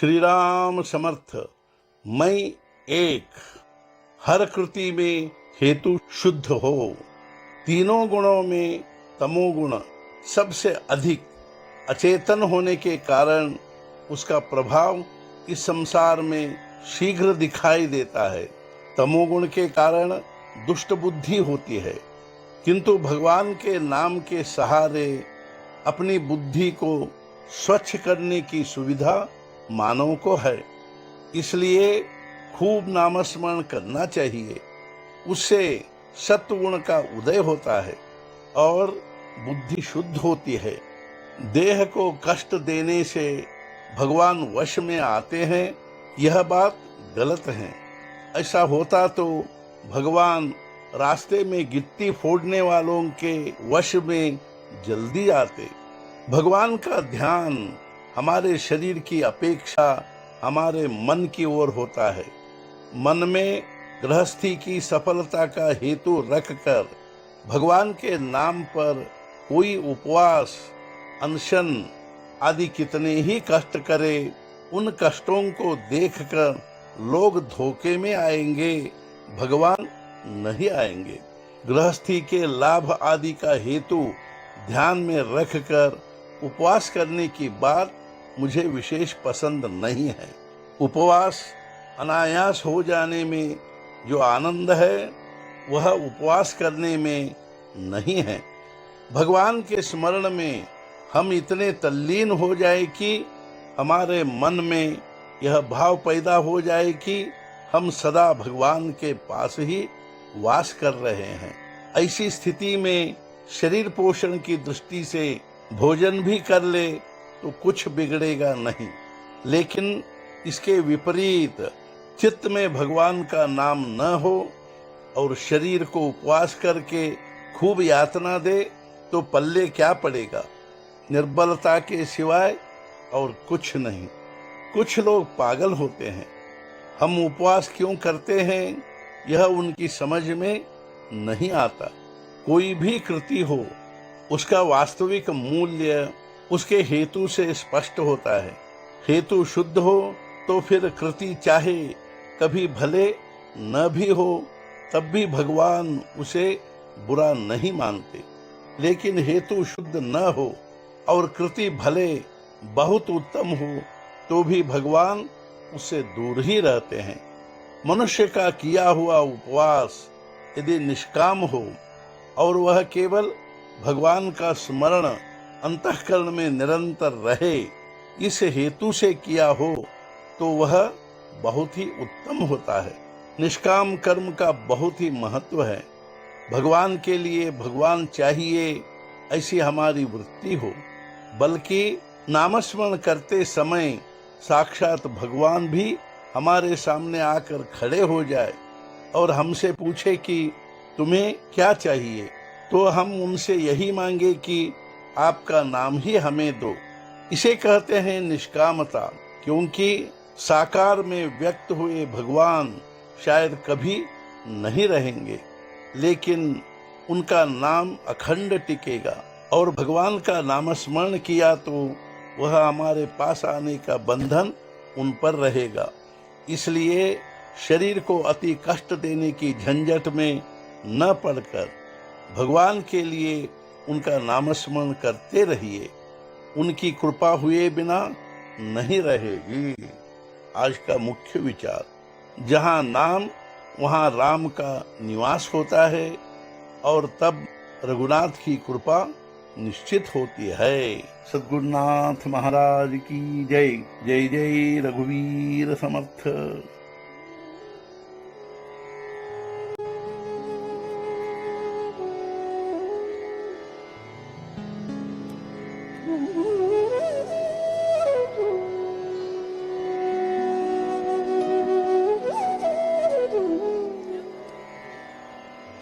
श्री राम समर्थ। मैं एक, हर कृति में हेतु शुद्ध हो। तीनों गुणों में तमोगुण सबसे अधिक अचेतन होने के कारण उसका प्रभाव इस संसार में शीघ्र दिखाई देता है। तमोगुण के कारण दुष्ट बुद्धि होती है, किंतु भगवान के नाम के सहारे अपनी बुद्धि को स्वच्छ करने की सुविधा मानव को है। इसलिए खूब नामस्मरण करना चाहिए। उससे सत्वगुण का उदय होता है और बुद्धि शुद्ध होती है। देह को कष्ट देने से भगवान वश में आते हैं, यह बात गलत है। ऐसा होता तो भगवान रास्ते में गिट्टी फोड़ने वालों के वश में जल्दी आते। भगवान का ध्यान हमारे शरीर की अपेक्षा हमारे मन की ओर होता है। मन में गृहस्थी की सफलता का हेतु रखकर भगवान के नाम पर कोई उपवास, अनशन आदि कितने ही कष्ट करे, उन कष्टों को देखकर लोग धोखे में आएंगे, भगवान नहीं आएंगे। गृहस्थी के लाभ आदि का हेतु ध्यान में रखकर उपवास करने की बात मुझे विशेष पसंद नहीं है। उपवास अनायास हो जाने में जो आनंद है, वह उपवास करने में नहीं है। भगवान के स्मरण में हम इतने तल्लीन हो जाए कि हमारे मन में यह भाव पैदा हो जाए कि हम सदा भगवान के पास ही वास कर रहे हैं। ऐसी स्थिति में शरीर पोषण की दृष्टि से भोजन भी कर ले तो कुछ बिगड़ेगा नहीं, लेकिन इसके विपरीत चित्त में भगवान का नाम न हो और शरीर को उपवास करके खूब यातना दे तो पल्ले क्या पड़ेगा? निर्बलता के सिवाय और कुछ नहीं। कुछ लोग पागल होते हैं। हम उपवास क्यों करते हैं, यह उनकी समझ में नहीं आता। कोई भी कृति हो, उसका वास्तविक मूल्य उसके हेतु से स्पष्ट होता है। हेतु शुद्ध हो तो फिर कृति चाहे कभी भले न भी हो, तब भी भगवान उसे बुरा नहीं मानते। लेकिन हेतु शुद्ध न हो और कृति भले बहुत उत्तम हो तो भी भगवान उससे दूर ही रहते हैं। मनुष्य का किया हुआ उपवास यदि निष्काम हो और वह केवल भगवान का स्मरण अंतःकरण में निरंतर रहे, इस हेतु से किया हो तो वह बहुत ही उत्तम होता है। निष्काम कर्म का बहुत ही महत्व है। भगवान के लिए भगवान चाहिए, ऐसी हमारी वृत्ति हो। बल्कि नामस्मरण करते समय साक्षात भगवान भी हमारे सामने आकर खड़े हो जाए और हमसे पूछे कि तुम्हें क्या चाहिए, तो हम उनसे यही मांगे कि आपका नाम ही हमें दो। इसे कहते हैं निष्कामता, क्योंकि साकार में व्यक्त हुए भगवान शायद कभी नहीं रहेंगे, लेकिन उनका नाम अखंड टिकेगा। और भगवान का नामस्मरण किया तो वह हमारे पास आने का बंधन उन पर रहेगा। इसलिए शरीर को अति कष्ट देने की झंझट में न पड़कर भगवान के लिए उनका नामस्मरण करते रहिए। उनकी कृपा हुए बिना नहीं रहेगी। आज का मुख्य विचार, जहाँ नाम वहाँ राम का निवास होता है और तब रघुनाथ की कृपा निश्चित होती है। सद्गुरुनाथ महाराज की जय। जय जय रघुवीर समर्थ।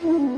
Mm-hmm.